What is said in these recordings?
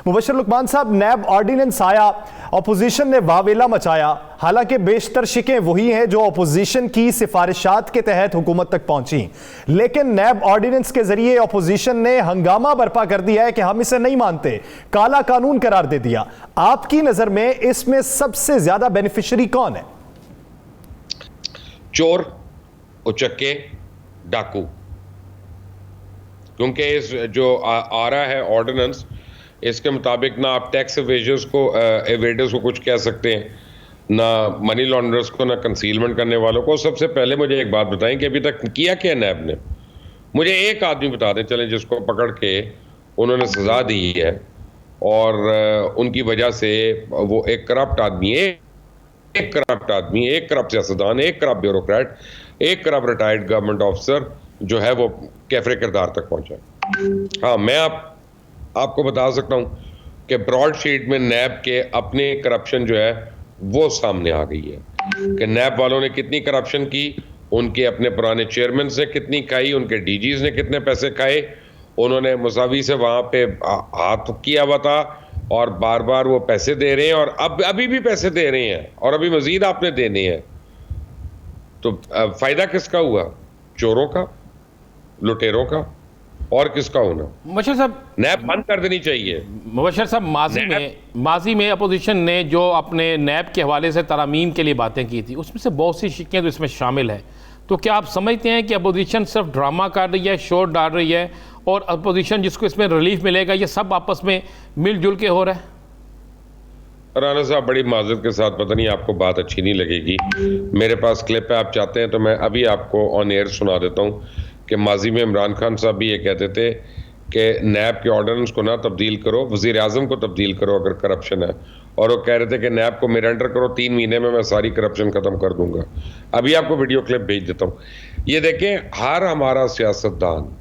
मुबशर लुकमान साहब, नैब ऑर्डिनेंस आया, अपोजिशन ने वावेला मचाया, हालांकि बेशतर शिकें वही हैं जो अपोजिशन की सिफारिशात के तहत हुकूमत तक पहुंची, लेकिन नैब ऑर्डिनेंस के जरिए अपोजिशन ने हंगामा बर्पा कर दिया है कि हम इसे नहीं मानते, काला कानून करार दे दिया। आपकी नजर में इसमें सबसे ज्यादा बेनिफिशियरी कौन है? चोर, उचक्के, डाकू। क्योंकि इस जो आ रहा है ऑर्डिनेंस, इसके मुताबिक ना आप टैक्स एवेडर्स को कुछ कह सकते हैं, ना मनी लॉन्ड्रर्स को, ना कंसीलमेंट करने वालों को। सबसे पहले मुझे एक बात बताएं कि अभी तक किया क्या नैब ने? मुझे एक आदमी बता दें चलें जिसको पकड़ के उन्होंने सजा दी है और उनकी वजह से वो एक करप्ट आदमी, एक करप्ट सियासतदान, एक करप्ट ब्यूरोक्रेट, एक करप्ट रिटायर्ड गवर्नमेंट ऑफिसर जो है वो कैफरे किरदार तक पहुंचा। हाँ, मैं आपको बता सकता हूं कि ब्रॉड शीट में नैब के अपने करप्शन जो है वो सामने आ गई है कि नैब वालों ने कितनी करप्शन की, उनके अपने पुराने चेयरमैन ने कितनी खाई, उनके डीजीज ने कितने पैसे खाए, उन्होंने मुसावी से वहां पे हाथ किया हुआ था और बार बार वो पैसे दे रहे हैं और अभी भी पैसे दे रहे हैं और अभी मजीद आपने देने हैं। तो फायदा किसका हुआ? चोरों का, लुटेरों का, और किसका होना? मुबशर साहब, नैब बंद कर देनी चाहिए। मुबशर साहब, माजी में अपोजिशन ने जो अपने नैब के हवाले से तरामीम के लिए बातें की थी, उसमें से बहुत सी शिकें तो इसमें शामिल है। तो क्या आप समझते हैं कि अपोजिशन सिर्फ ड्रामा कर रही है, शोर डाल रही है, और अपोजिशन जिसको इसमें रिलीफ मिलेगा ये सब आपस में मिलजुल के हो रहा है? राना साहब, बड़ी माजरत के साथ, पता नहीं आपको बात अच्छी नहीं लगेगी, मेरे पास क्लिप है, आप चाहते हैं तो मैं अभी आपको ऑन एयर सुना देता हूँ कि माजी में इमरान खान साहब भी ये कहते थे कि नैब के ऑर्डिनेंस को ना तब्दील करो, वज़ीर आज़म को तब्दील करो अगर करप्शन है, और वो कह रहे थे कि नैब को मेरे अंडर करो, 3 महीने में मैं सारी करप्शन ख़त्म कर दूंगा। अभी आपको वीडियो क्लिप भेज देता हूँ। ये देखें, हर हमारा सियासतदान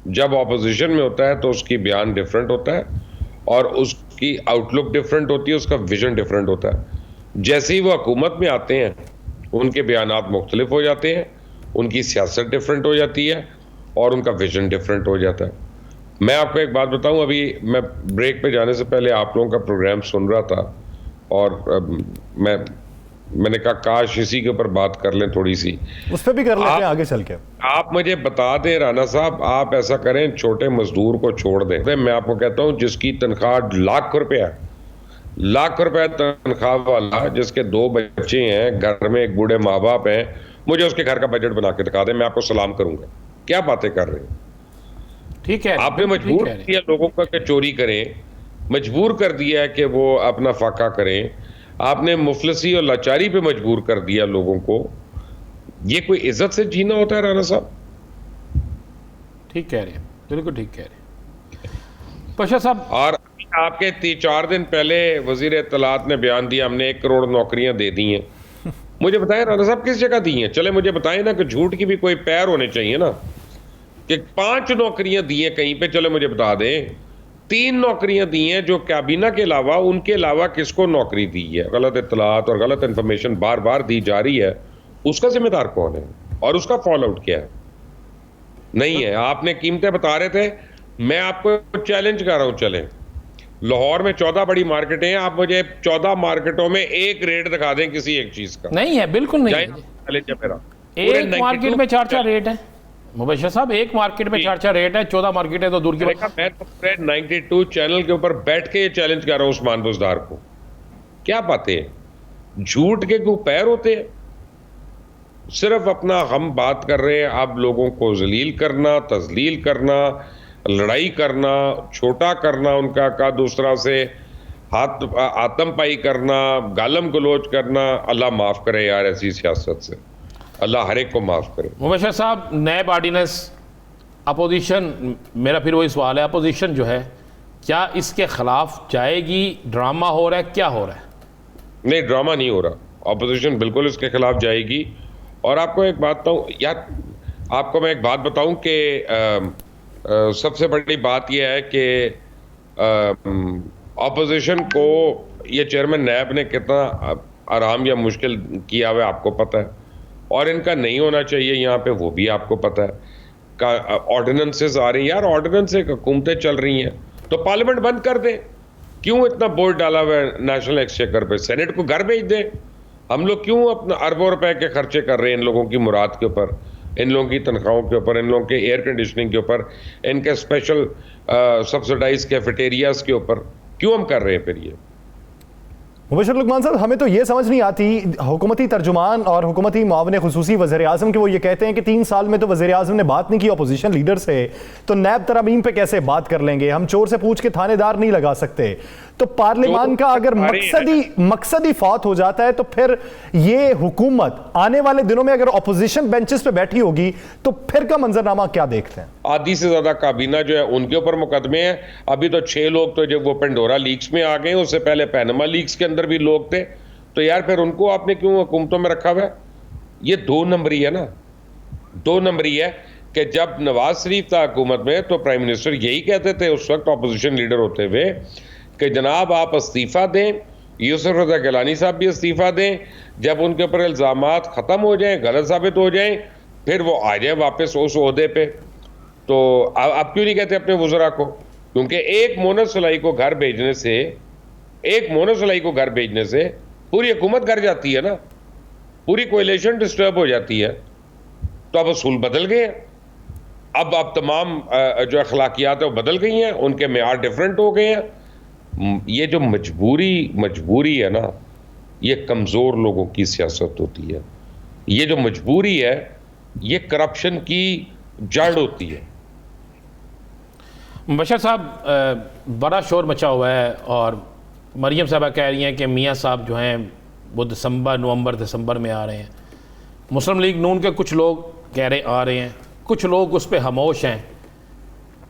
जब ऑपोजिशन में होता है तो उसकी बयान डिफरेंट होता है और उसकी आउटलुक डिफरेंट होती है, उसका विजन डिफरेंट होता है। जैसे ही वो हुकूमत में आते हैं उनके बयानात मुख्तलिफ हो जाते हैं, उनकी सियासत डिफरेंट हो जाती है और उनका विजन डिफरेंट हो जाता है। मैं आपको एक बात बताऊं, अभी मैं ब्रेक पे जाने से पहले आप लोगों का प्रोग्राम सुन रहा था और मैंने कहा काश इसी के ऊपर बात कर लें, थोड़ी सी उस पर भी कर लेते हैं आगे चल के। आप मुझे बता दें राना साहब, आप ऐसा करें, छोटे मजदूर को छोड़ दें। मैं आपको कहता हूं जिसकी तनख्वाह लाख रुपया तनख्वाह वाला, जिसके 2 बच्चे हैं, घर में एक बूढ़े माँ बाप हैं, मुझे उसके घर का बजट बना के दिखा दें, मैं आपको सलाम करूंगा। क्या बातें कर रहे हैं? ठीक है, आपने मजबूर किया लोगों को कि चोरी करें, मजबूर कर दिया है कि वो अपना फाका करें, आपने मुफलसी और लाचारी पे मजबूर कर दिया लोगों को। ये कोई इज्जत से जीना होता है राना साहब? ठीक कह रहे हैं, बिल्कुल ठीक कह रहे हैं पशा साहब। और आपके 3-4 दिन पहले वजीर इत्तलात ने बयान दिया हमने 1 करोड़ नौकरियां दे दी हैं। मुझे बताएं राना साहब, किस जगह दी हैं? चले मुझे बताएं ना, कि झूठ की भी कोई पैर होने चाहिए ना, कि 5 नौकरियां दी हैं कहीं पे, चले मुझे बता दें। 3 नौकरियां दी हैं जो कैबिना के अलावा, उनके अलावा किसको नौकरी दी है? गलत इत्तलात और गलत इंफॉर्मेशन बार बार दी जा रही है, उसका जिम्मेदार कौन है और उसका फॉल आउट क्या है? नहीं है। आपने कीमतें बता रहे थे, मैं आपको चैलेंज कर रहा हूं, चलें लाहौर में 14 बड़ी मार्केटें हैं, आप मुझे 14 मार्केटों में एक रेट दिखा दें किसी एक चीज का। नहीं है, बिल्कुल नहीं है। मेरा एक मार्केट में 4-4 रेट है मुबशर साहब, एक मार्केट में 4-4 रेट है, 14 मार्केट है तो दूर की बात। मैं तो 92 चैनल के ऊपर बैठ के ये चैलेंज कर रहा हूं उस्मान बुज़दार को। क्या बातें हैं? झूठ के कोई पैर होते हैं? सिर्फ अपना हम बात कर रहे हैं, आप लोगों को जलील करना, तजलील करना, लड़ाई करना, छोटा करना उनका का दूसरा से, हाथ आतम पाई करना, गालम गलोच करना। अल्लाह माफ करे यार ऐसी सियासत से, अल्लाह हर एक को माफ करे। मुबशर साहब, नैब ऑर्डिनेंस, अपोजिशन, मेरा फिर वही सवाल है, अपोजिशन जो है क्या इसके खिलाफ जाएगी? ड्रामा हो रहा है, क्या हो रहा है? नहीं, ड्रामा नहीं हो रहा, अपोजिशन बिल्कुल इसके खिलाफ जाएगी। और आपको एक बात बताऊं यार, आपको मैं एक बात बताऊं कि सबसे बड़ी बात यह है कि अपोजिशन को ये चेयरमैन नैब ने कितना आराम या मुश्किल किया हुआ आपको पता है, और इनका नहीं होना चाहिए यहाँ पे वो भी आपको पता है। का ऑर्डिनेंसेस आ रही हैं यार, ऑर्डिनेंस से हुकूमतें चल रही हैं तो पार्लियामेंट बंद कर दें, क्यों इतना बोझ डाला हुआ है नेशनल एक्सचेकर पे? सेनेट को घर भेज दें। हम लोग क्यों अपना अरबों रुपए के खर्चे कर रहे हैं इन लोगों की मुराद के ऊपर, इन लोगों की तनख्वाहों के ऊपर, इन लोगों के एयर कंडीशनिंग के ऊपर, इनके स्पेशल सब्सिडाइज कैफेटेरियाज के ऊपर क्यों हम कर रहे हैं फिर ये? मुबशर लुकमान साहब, हमें तो ये समझ नहीं आती, हुकूमती तर्जुमान और हुकूमती मुआविन खुसूसी वज़ीर आज़म के वो ये कहते हैं कि 3 साल में तो वज़ीर आज़म ने बात नहीं की अपोजिशन लीडर से, तो नैब तरमीम पे कैसे बात कर लेंगे? हम चोर से पूछ के थानेदार नहीं लगा सकते। तो पार्लियामान का अगर मकसदी फौत हो जाता है तो फिर ये हुकूमत आने वाले दिनों में अगर अपोजिशन बेंचेस पे बैठी होगी तो फिर का मंजरनामा क्या देखते हैं? आधी से ज्यादा काबीना जो है उनके ऊपर मुकदमे हैं। अभी तो 6 लोग तो जब वो पेंडोरा लीक्स में आ गए, उससे पहले पैनामा लीक्स के अंदर भी लोग थे। तो यार फिर उनको आपने क्यों हुकूमतों में रखा हुआ है? ये 2 नंबरी है ना, 2 नंबरी है कि जब नवाज शरीफ था हुकूमत में तो प्राइम मिनिस्टर यही कहते थे उस वक्त अपोजिशन लीडर होते हुए कि जनाब आप इस्तीफा दें, यूसुफ रजा गिलानी साहब भी इस्तीफा दें, जब उनके ऊपर इल्ज़ामात ख़त्म हो जाएं, गलत साबित हो जाएं, फिर वो आ जाए वापस उस ओहदे पे। तो अब क्यों नहीं कहते अपने वज़रा को? क्योंकि एक मोनस सलाई को घर भेजने से, एक मोनस सलाई को घर भेजने से पूरी हुकूमत घर जाती है ना, पूरी कोएलिशन डिस्टर्ब हो जाती है। तो अब असूल बदल गए हैं, अब तमाम जो अखलाकियात है वो बदल गई हैं, उनके मेयार डिफरेंट हो गए हैं। ये जो मजबूरी है ना, ये कमज़ोर लोगों की सियासत होती है। ये जो मजबूरी है ये करप्शन की जड़ होती है। बशर साहब, बड़ा शोर मचा हुआ है और मरियम साहबा कह रही हैं कि मियाँ साहब जो हैं वो नवंबर-दिसंबर में आ रहे हैं। मुस्लिम लीग नून के कुछ लोग कह रहे आ रहे हैं, कुछ लोग उस पर खामोश हैं।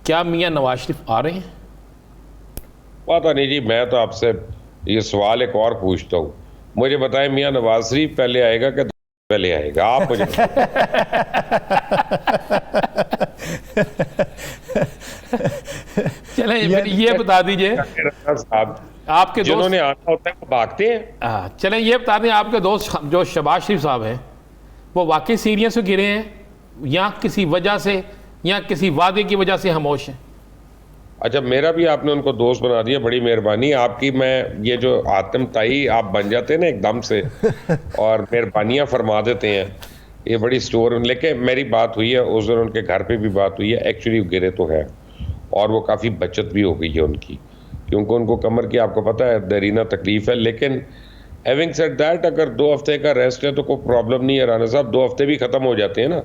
क्या मियाँ नवाज शरीफ आ रहे हैं? पता नहीं जी, मैं तो आपसे ये सवाल एक और पूछता हूँ, मुझे बताएं मियाँ नवाज शरीफ पहले आएगा कि पहले आएगा? आप मुझे चलें ये बता दीजिए, आपके जिन्होंने आना होता है वो भागते हैं। चलें ये बता दें, आपके दोस्त जो शहबाज शरीफ साहब हैं वो वाकई सीरियस हो गिरे हैं या किसी वजह से या किसी वादे की वजह से खामोश हैं? अच्छा, मेरा भी आपने उनको दोस्त बना दिया, बड़ी मेहरबानी आपकी। मैं ये जो आतिम ताई आप बन जाते हैं ना एकदम से और मेहरबानियाँ फरमा देते हैं, ये बड़ी स्टोर। लेकिन मेरी बात हुई है उस दिन, उनके घर पे भी बात हुई है। एक्चुअली गिरे तो है और वो काफ़ी बचत भी हो गई है उनकी, क्योंकि उनको कमर की आपको पता है देरीना तकलीफ है। लेकिन हैविंग सेड दैट, अगर 2 हफ्ते का रेस्ट है तो कोई प्रॉब्लम नहीं है राना साहब। 2 हफ्ते भी ख़त्म हो जाते हैं ना,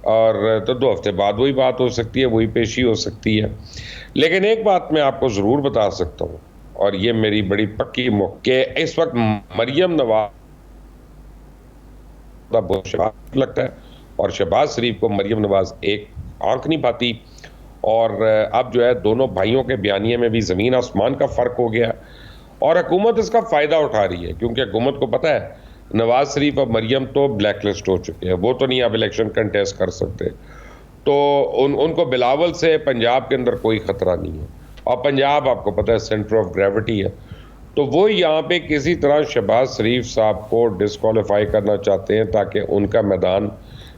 और तो 2 हफ्ते बाद वही बात हो सकती है, वही पेशी हो सकती है। लेकिन एक बात मैं आपको ज़रूर बता सकता हूँ, और ये मेरी बड़ी पक्की कि इस वक्त मरियम नवाज बहुत शबाज लगता है और शहबाज शरीफ को मरियम नवाज एक आंख नहीं पाती। और अब जो है दोनों भाइयों के बयानिए में भी ज़मीन आसमान का फ़र्क हो गया और हुकूमत इसका फ़ायदा उठा रही है, क्योंकि हुकूमत को पता है नवाज शरीफ और मरियम तो ब्लैक लिस्ट हो चुके हैं, वो तो नहीं अब इलेक्शन कंटेस्ट कर सकते। तो उनको बिलावल से पंजाब के अंदर कोई ख़तरा नहीं है, और पंजाब आपको पता है सेंटर ऑफ ग्रेविटी है। तो वो यहाँ पे किसी तरह शहबाज शरीफ साहब को डिस्क्वालीफाई करना चाहते हैं ताकि उनका मैदान,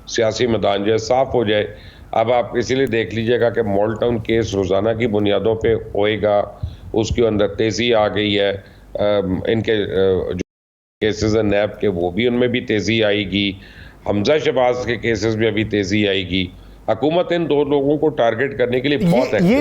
सियासी मैदान जो है साफ़ हो जाए। अब आप इसीलिए देख लीजिएगा कि मॉल टाउन केस रोज़ाना की बुनियादों पे होएगा, उसके अंदर तेज़ी आ गई है। इनके जो केसेस हैं नैब के, वो भी उनमें भी तेज़ी आएगी। हमजा शहबाज के केसेस में अभी तेज़ी आएगी। हुकूमत इन 2 लोगों को टारगेट करने के लिए बहुत